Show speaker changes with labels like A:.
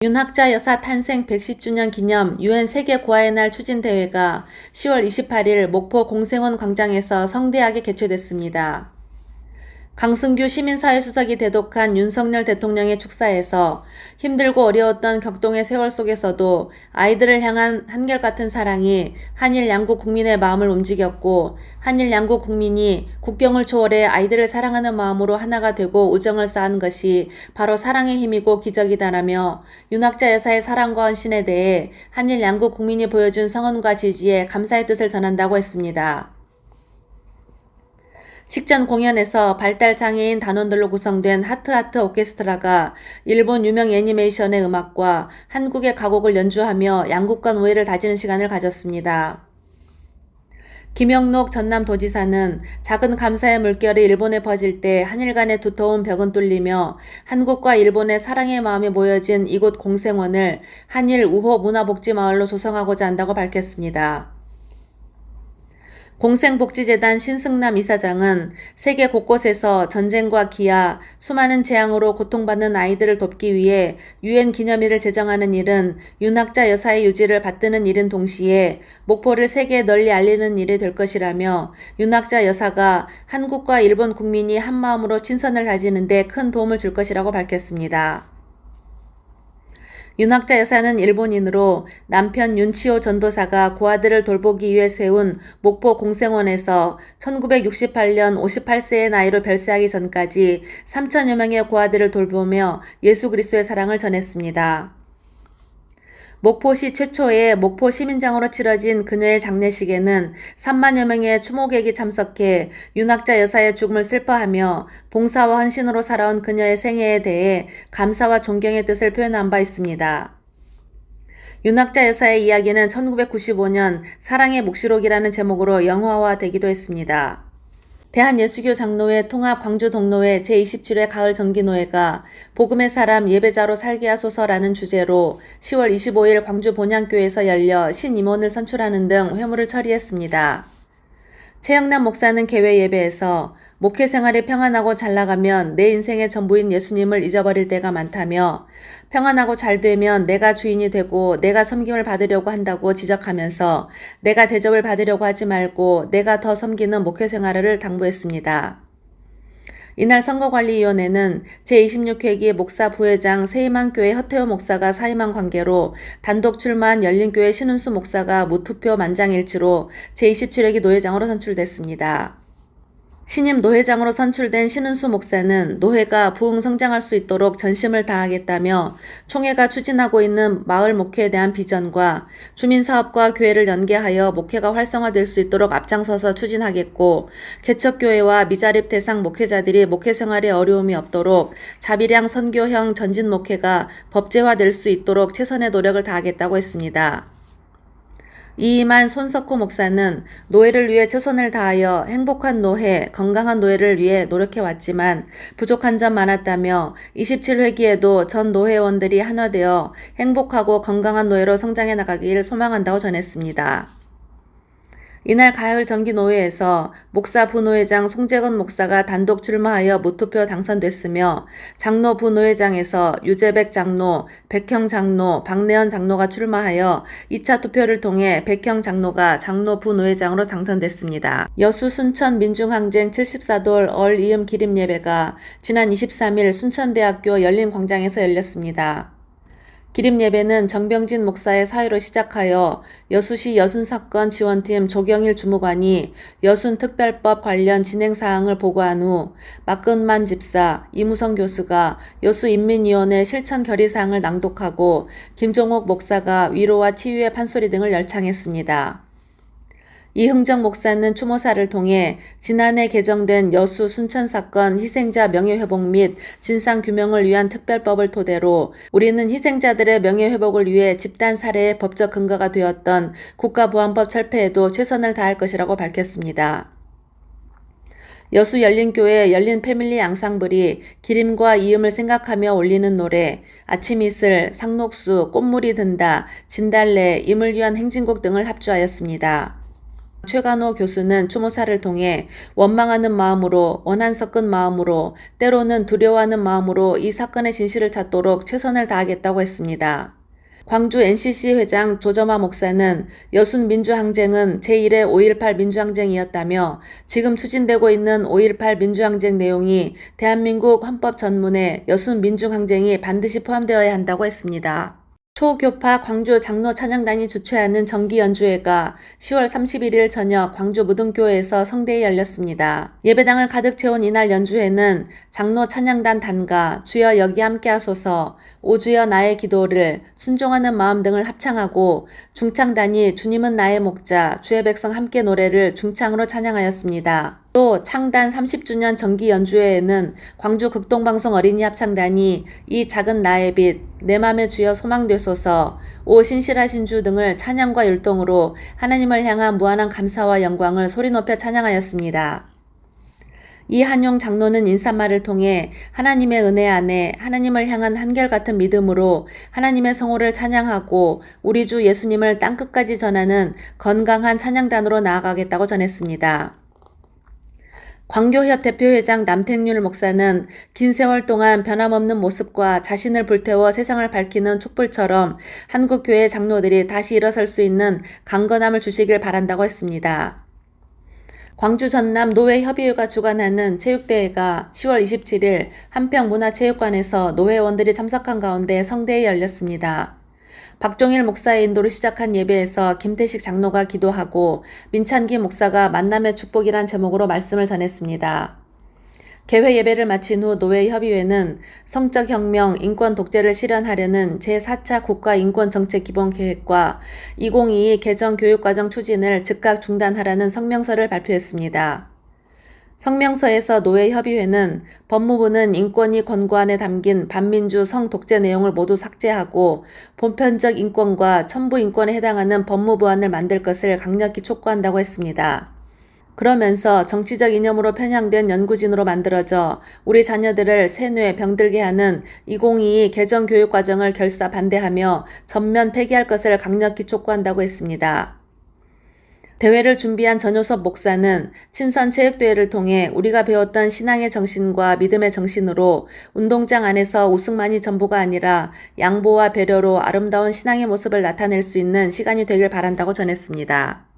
A: 윤학자 여사 탄생 110주년 기념 UN 세계 고아의 날 추진대회가 10월 28일 목포 공생원 광장에서 성대하게 개최됐습니다. 강승규 시민사회수석이 대독한 윤석열 대통령의 축사에서 힘들고 어려웠던 격동의 세월 속에서도 아이들을 향한 한결같은 사랑이 한일 양국 국민의 마음을 움직였고, 한일 양국 국민이 국경을 초월해 아이들을 사랑하는 마음으로 하나가 되고 우정을 쌓은 것이 바로 사랑의 힘이고 기적이다라며 윤학자 여사의 사랑과 헌신에 대해 한일 양국 국민이 보여준 성원과 지지에 감사의 뜻을 전한다고 했습니다. 식전 공연에서 발달장애인 단원들로 구성된 하트하트 오케스트라가 일본 유명 애니메이션의 음악과 한국의 가곡을 연주하며 양국 간 우애를 다지는 시간을 가졌습니다. 김영록 전남도지사는 작은 감사의 물결이 일본에 퍼질 때 한일 간의 두터운 벽은 뚫리며 한국과 일본의 사랑의 마음이 모여진 이곳 공생원을 한일 우호 문화복지마을로 조성하고자 한다고 밝혔습니다. 공생복지재단 신승남 이사장은 세계 곳곳에서 전쟁과 기아, 수많은 재앙으로 고통받는 아이들을 돕기 위해 UN 기념일을 제정하는 일은 윤학자 여사의 유지를 받드는 일인 동시에 목포를 세계에 널리 알리는 일이 될 것이라며 윤학자 여사가 한국과 일본 국민이 한마음으로 친선을 다지는 데 큰 도움을 줄 것이라고 밝혔습니다. 윤학자 여사는 일본인으로 남편 윤치호 전도사가 고아들을 돌보기 위해 세운 목포 공생원에서 1968년 58세의 나이로 별세하기 전까지 3천여 명의 고아들을 돌보며 예수 그리스도의 사랑을 전했습니다. 목포시 최초의 목포 시민장으로 치러진 그녀의 장례식에는 3만여 명의 추모객이 참석해 윤학자 여사의 죽음을 슬퍼하며 봉사와 헌신으로 살아온 그녀의 생애에 대해 감사와 존경의 뜻을 표현한 바 있습니다. 윤학자 여사의 이야기는 1995년 사랑의 묵시록이라는 제목으로 영화화되기도 했습니다. 대한예수교 장로회 통합 광주동로회 제27회 가을 정기노회가 복음의 사람 예배자로 살게 하소서라는 주제로 10월 25일 광주 본향교에서 열려 신임원을 선출하는 등 회무를 처리했습니다. 최영남 목사는 개회 예배에서 목회 생활이 평안하고 잘 나가면 내 인생의 전부인 예수님을 잊어버릴 때가 많다며 평안하고 잘 되면 내가 주인이 되고 내가 섬김을 받으려고 한다고 지적하면서 내가 대접을 받으려고 하지 말고 내가 더 섬기는 목회 생활을 당부했습니다. 이날 선거관리위원회는 제26회기 목사 부회장 세희망교회 허태호 목사가 사임한 관계로 단독 출마한 열린교회 신은수 목사가 무투표 만장일치로 제27회기 노회장으로 선출됐습니다. 신임 노회장으로 선출된 신은수 목사는 노회가 부흥성장할 수 있도록 전심을 다하겠다며 총회가 추진하고 있는 마을 목회에 대한 비전과 주민사업과 교회를 연계하여 목회가 활성화될 수 있도록 앞장서서 추진하겠고, 개척교회와 미자립 대상 목회자들이 목회 생활에 어려움이 없도록 자비량 선교형 전진 목회가 법제화될 수 있도록 최선의 노력을 다하겠다고 했습니다. 이임한 손석호 목사는 노예를 위해 최선을 다하여 행복한 노예, 건강한 노예를 위해 노력해왔지만 부족한 점 많았다며 27회기에도 전 노회원들이 한화되어 행복하고 건강한 노예로 성장해 나가길 소망한다고 전했습니다. 이날 가을 정기노회에서 목사 부노회장 송재건 목사가 단독 출마하여 무투표 당선됐으며 장로 부노회장에서 유재백 장로, 백형 장로, 박내연 장로가 출마하여 2차 투표를 통해 백형 장로가 장로 부노회장으로 당선됐습니다. 여수 순천 민중항쟁 74돌 얼이음 기림예배가 지난 23일 순천대학교 열린광장에서 열렸습니다. 기림예배는 정병진 목사의 사회로 시작하여 여수시 여순사건 지원팀 조경일 주무관이 여순특별법 관련 진행사항을 보고한 후 막근만 집사, 이무성 교수가 여수인민위원회 실천 결의사항을 낭독하고 김종옥 목사가 위로와 치유의 판소리 등을 열창했습니다. 이흥정 목사는 추모사를 통해 지난해 개정된 여수 순천 사건 희생자 명예회복 및 진상규명을 위한 특별법을 토대로 우리는 희생자들의 명예회복을 위해 집단 살해의 법적 근거가 되었던 국가보안법 철폐에도 최선을 다할 것이라고 밝혔습니다. 여수 열린교회 열린패밀리 앙상블이 기림과 이음을 생각하며 올리는 노래, 아침이슬, 상록수, 꽃물이 든다, 진달래, 임을 위한 행진곡 등을 합주하였습니다. 최관호 교수는 추모사를 통해 원망하는 마음으로, 원한 섞은 마음으로, 때로는 두려워하는 마음으로 이 사건의 진실을 찾도록 최선을 다하겠다고 했습니다. 광주 NCC 회장 조점화 목사는 여순 민주항쟁은 제1의 5.18 민주항쟁이었다며 지금 추진되고 있는 5.18 민주항쟁 내용이 대한민국 헌법 전문에 여순 민주항쟁이 반드시 포함되어야 한다고 했습니다. 초교파 광주 장로 찬양단이 주최하는 정기 연주회가 10월 31일 저녁 광주 무등교회에서 성대히 열렸습니다. 예배당을 가득 채운 이날 연주회는 장로 찬양단 단가, 주여 여기 함께 하소서, 오주여 나의 기도를, 순종하는 마음 등을 합창하고 중창단이 주님은 나의 목자, 주의 백성 함께 노래를 중창으로 찬양하였습니다. 또 창단 30주년 정기 연주회에는 광주 극동방송 어린이 합창단이 이 작은 나의 빛, 내 맘의 주여 소망되소서, 오 신실하신 주 등을 찬양과 율동으로 하나님을 향한 무한한 감사와 영광을 소리 높여 찬양하였습니다. 이한용 장로는 인사말을 통해 하나님의 은혜 안에 하나님을 향한 한결같은 믿음으로 하나님의 성호를 찬양하고 우리 주 예수님을 땅끝까지 전하는 건강한 찬양단으로 나아가겠다고 전했습니다. 광교협 대표회장 남택률 목사는 긴 세월 동안 변함없는 모습과 자신을 불태워 세상을 밝히는 촛불처럼 한국교회 장로들이 다시 일어설 수 있는 강건함을 주시길 바란다고 했습니다. 광주 전남 노회협의회가 주관하는 체육대회가 10월 27일 한평문화체육관에서 노회원들이 참석한 가운데 성대히 열렸습니다. 박종일 목사의 인도로 시작한 예배에서 김태식 장로가 기도하고 민찬기 목사가 만남의 축복이란 제목으로 말씀을 전했습니다. 개회 예배를 마친 후 노회협의회는 성적 혁명, 인권 독재를 실현하려는 제4차 국가인권정책기본계획과 2022 개정 교육과정 추진을 즉각 중단하라는 성명서를 발표했습니다. 성명서에서 노회협의회는 법무부는 인권위 권고안에 담긴 반민주 성독재 내용을 모두 삭제하고 보편적 인권과 천부 인권에 해당하는 법무부안을 만들 것을 강력히 촉구한다고 했습니다. 그러면서 정치적 이념으로 편향된 연구진으로 만들어져 우리 자녀들을 세뇌, 병들게 하는 2022 개정 교육과정을 결사 반대하며 전면 폐기할 것을 강력히 촉구한다고 했습니다. 대회를 준비한 전효섭 목사는 친선 체육대회를 통해 우리가 배웠던 신앙의 정신과 믿음의 정신으로 운동장 안에서 우승만이 전부가 아니라 양보와 배려로 아름다운 신앙의 모습을 나타낼 수 있는 시간이 되길 바란다고 전했습니다.